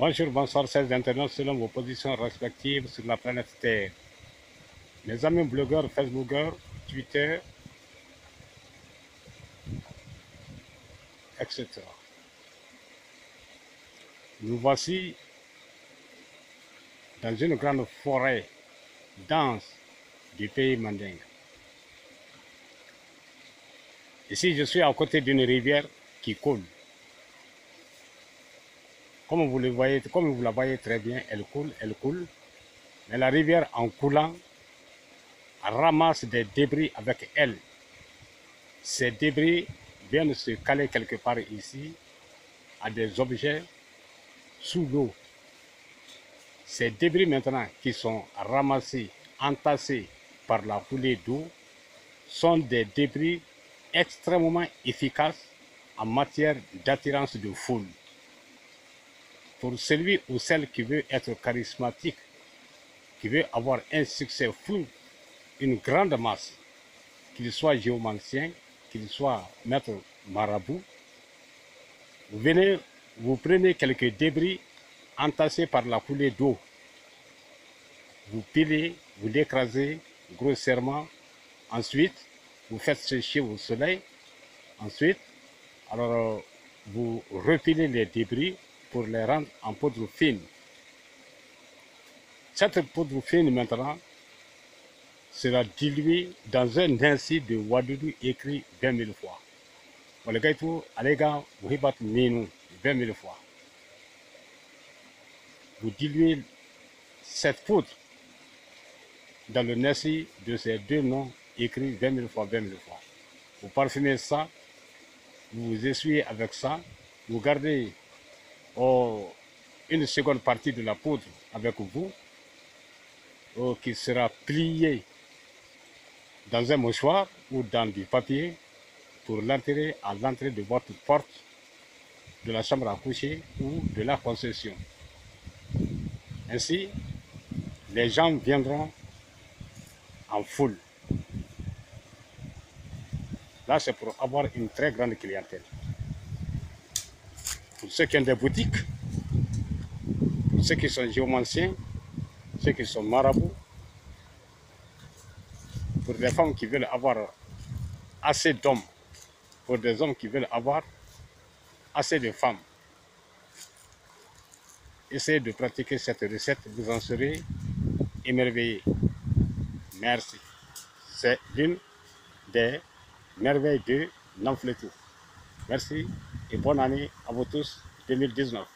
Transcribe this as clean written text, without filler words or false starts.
Bonjour, bonsoir, chers internautes, selon vos positions respectives sur la planète Terre. Mes amis blogueurs, Facebookers, Twitter, etc. Nous voici dans une grande forêt dense du pays mandingue. Ici, je suis à côté d'une rivière qui coule. Comme vous le voyez, comme vous la voyez très bien, elle coule. Mais la rivière, en coulant, ramasse des débris avec elle. Ces débris viennent se caler quelque part ici à des objets sous l'eau. Ces débris maintenant qui sont ramassés, entassés par la coulée d'eau, sont des débris extrêmement efficaces en matière d'attirance de foule. Pour celui ou celle qui veut être charismatique, qui veut avoir un succès fou, une grande masse, qu'il soit géomancien, qu'il soit maître marabout, vous venez, vous prenez quelques débris entassés par la coulée d'eau, vous pilez, vous l'écrasez grossièrement, ensuite vous faites sécher au soleil, ensuite alors vous repilez les débris pour les rendre en poudre fine. Cette poudre fine maintenant sera diluée dans un ainsi de Wadudu écrit 20 000 fois. Vous 20 000 fois. Vous diluez cette poudre dans le Nessi de ces deux noms écrits 20 000 fois, 20 000 fois. Vous parfumez ça, vous vous essuyez avec ça, vous gardez une seconde partie de la poudre avec vous, qui sera pliée dans un mouchoir ou dans du papier pour l'enterrer à l'entrée de votre porte de la chambre à coucher ou de la concession. Ainsi, les gens viendront en foule. Là, c'est pour avoir une très grande clientèle. Pour ceux qui ont des boutiques, pour ceux qui sont géomanciens, ceux qui sont marabouts, pour les femmes qui veulent avoir assez d'hommes, pour des hommes qui veulent avoir assez de femmes. Essayez de pratiquer cette recette, vous en serez émerveillés. Merci. C'est l'une des merveilles de Namfletou. Merci et bonne année à vous tous 2019.